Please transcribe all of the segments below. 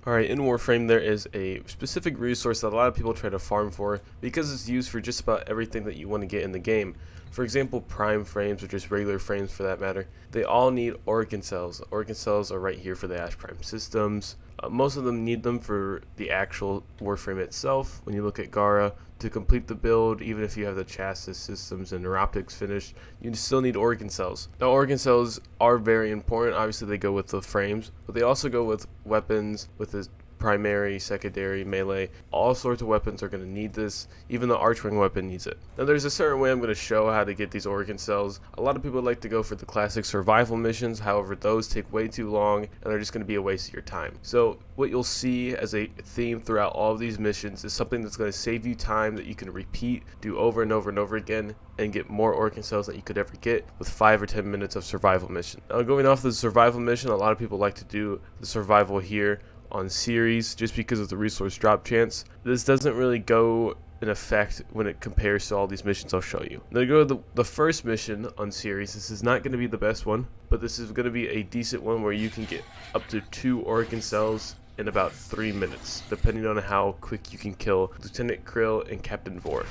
Alright, in Warframe there is a specific resource that a lot of people try to farm for because it's used for just about everything that you want to get in the game. For example, prime frames, or just regular frames for that matter, they all need Orokin cells. Orokin cells are right here for the Ash Prime systems. Most of them need them for the actual Warframe itself. When you look at Gara, to complete the build, even if you have the chassis systems and neuroptics finished, you still need Orokin cells. Now, Orokin cells are very important. Obviously, they go with the frames, but they also go with weapons, with the primary, secondary, melee. All sorts of weapons are going to need this. Even the Archwing weapon needs it. Now there's a certain way I'm going to show how to get these Orokin cells. A lot of people like to go for the classic survival missions. However, those take way too long and are just going to be a waste of your time. So what you'll see as a theme throughout all of these missions is something that's going to save you time that you can repeat, do over and over and over again, and get more Orokin cells that you could ever get with 5 or 10 minutes of survival mission. Now going off the survival mission, a lot of people like to do the survival here on Ceres just because of the resource drop chance. This doesn't really go in effect when it compares to all these missions I'll show you. Now to go to the first mission on Ceres, this is not going to be the best one, but this is going to be a decent one where you can get up to 2 Orokin cells in about 3 minutes, depending on how quick you can kill Lieutenant Krill and Captain Vor.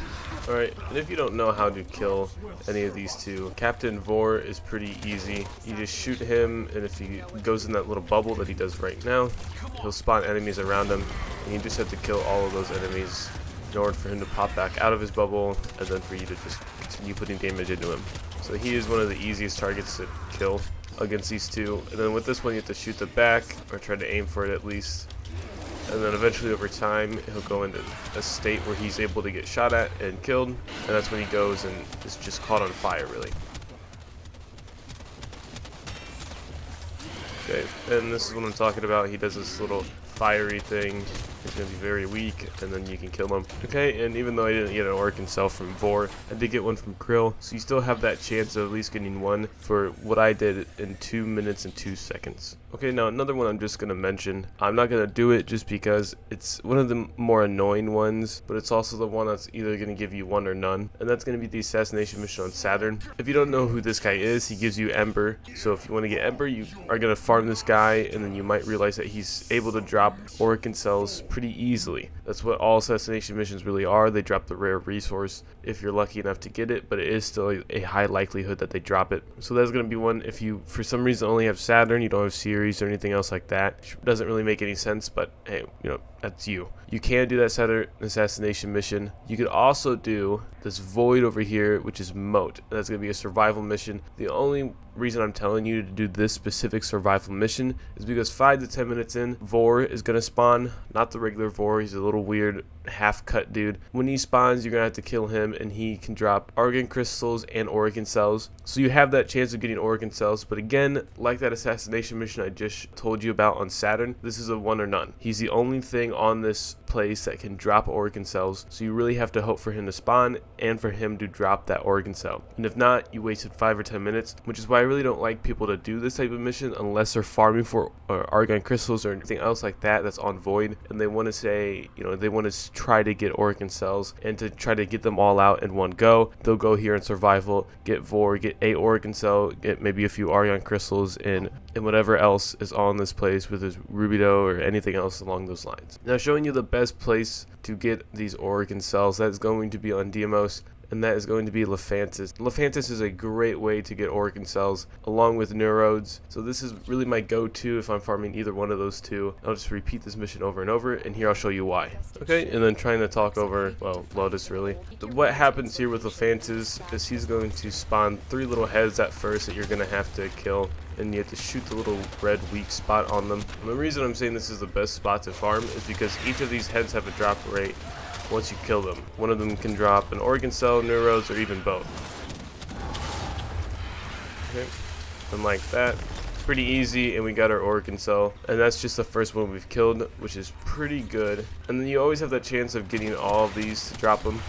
Alright, and if you don't know how to kill any of these two, Captain Vor is pretty easy. You just shoot him, and if he goes in that little bubble that he does right now, he'll spawn enemies around him, and you just have to kill all of those enemies in order for him to pop back out of his bubble, and then for you to just continue putting damage into him. So he is one of the easiest targets to kill against these two. And then with this one you have to shoot the back, or try to aim for it at least, and then eventually over time he'll go into a state where he's able to get shot at and killed, and that's when he goes and is just caught on fire really. Okay, and this is what I'm talking about. He does this little fiery thing. He's going to be very weak, and then you can kill him. Okay, and even though I didn't get an Orokin cell from Vor, I did get one from Krill, so you still have that chance of at least getting one for what I did in 2 minutes and 2 seconds. Okay, now another one I'm just going to mention. I'm not going to do it just because it's one of the more annoying ones, but it's also the one that's either going to give you one or none, and that's going to be the Assassination mission on Saturn. If you don't know who this guy is, he gives you Ember, so if you want to get Ember, you are going to farm this guy, and then you might realize that he's able to drop Orokin cells pretty easily. That's what all Assassination missions really are. They drop the rare resource if you're lucky enough to get it, but it is still a high likelihood that they drop it. So that's going to be one. If you for some reason only have Saturn, you don't have Ceres or anything else like that, it doesn't really make any sense, but hey, you know, that's you. You can do that Saturn Assassination mission. You could also do this Void over here, which is Moat. That's going to be a survival mission. The only reason I'm telling you to do this specific survival mission is because 5 to 10 minutes in, Vor is going to spawn. Not the regular Vor, he's a little weird half-cut dude. When he spawns, you're going to have to kill him, and he can drop Argon crystals and Orokin cells. So you have that chance of getting Orokin cells, but again, like that assassination mission I just told you about on Saturn, this is a one or none. He's the only thing on this place that can drop Orokin cells, so you really have to hope for him to spawn and for him to drop that Orokin cell. And if not, you wasted 5 or 10 minutes, which is why I really don't like people to do this type of mission unless they're farming for Argon crystals or anything else like that that's on Void, and they want to say, you know, they want to try to get Orokin cells, and to try to get them all out in one go, they'll go here in survival, get Vor, get a Orokin cell, get maybe a few Argon crystals, and whatever else is on this place with his Rubido or anything else along those lines. Now showing you the best place to get these Orokin cells, that is going to be on Deimos, and that is going to be Lephantis. Lephantis is a great way to get Orokin cells along with Neurodes, so this is really my go-to if I'm farming either one of those two. I'll just repeat this mission over and over, and here I'll show you why. Okay, and then trying to talk over, well, Lotus really. What happens here with Lephantis is he's going to spawn 3 little heads at first that you're going to have to kill, and you have to shoot the little red weak spot on them. And the reason I'm saying this is the best spot to farm is because each of these heads have a drop rate once you kill them. One of them can drop an Orokin cell, Neurodes, or even both. Okay, and like that. Pretty easy, and we got our Orokin cell, and that's just the first one we've killed, which is pretty good. And then you always have that chance of getting all of these to drop them.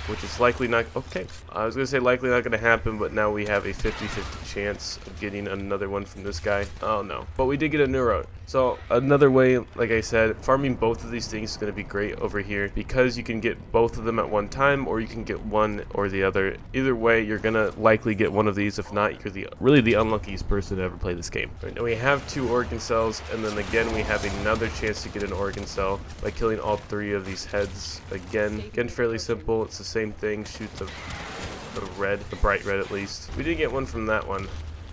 which is likely not, okay, I was going to say likely not going to happen, but now we have a 50-50 chance of getting another one from this guy. Oh no, but we did get a neurode. So another way, like I said, farming both of these things is going to be great over here because you can get both of them at one time, or you can get one or the other. Either way, you're going to likely get one of these. If not, you're really the unluckiest person to ever play this game. Right, now we have 2 Orokin cells, and then again we have another chance to get an Orokin cell by killing all 3 of these heads. Again, fairly simple. It's the same thing. Shoot the red, the bright red at least. We did get one from that one,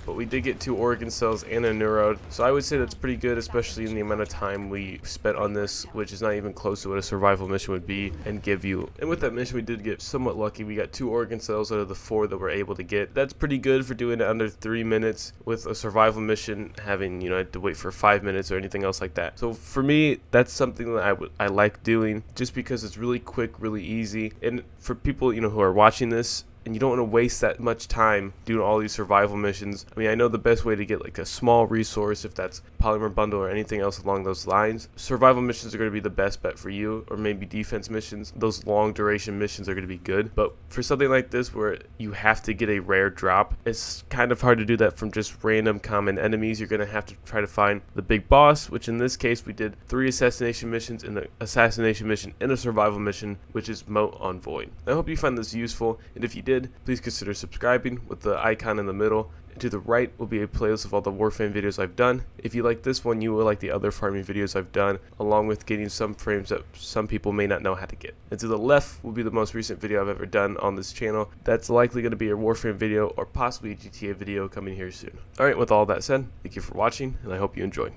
but we did get 2 Orokin cells and a neurode, so I would say that's pretty good, especially in the amount of time we spent on this, which is not even close to what a survival mission would be and give you. And with that mission, we did get somewhat lucky. We got 2 Orokin cells out of the 4 that we're able to get. That's pretty good for doing it under 3 minutes, with a survival mission having, you know, I had to wait for 5 minutes or anything else like that. So for me, that's something that I like doing, just because it's really quick, really easy, and for people, you know, who are watching this, and you don't want to waste that much time doing all these survival missions. I mean, I know the best way to get like a small resource, if that's polymer bundle or anything else along those lines, survival missions are going to be the best bet for you, or maybe defense missions. Those long duration missions are going to be good, but for something like this where you have to get a rare drop, it's kind of hard to do that from just random common enemies. You're going to have to try to find the big boss, which in this case we did 3 assassination missions, and an assassination mission and a survival mission, which is Moat on Void. I hope you found this useful, and if you did, please consider subscribing with the icon in the middle. And to the right will be a playlist of all the Warframe videos I've done. If you like this one, you will like the other farming videos I've done, along with getting some frames that some people may not know how to get. And to the left will be the most recent video I've ever done on this channel. That's likely going to be a Warframe video, or possibly a GTA video coming here soon. Alright, with all that said, thank you for watching, and I hope you enjoyed.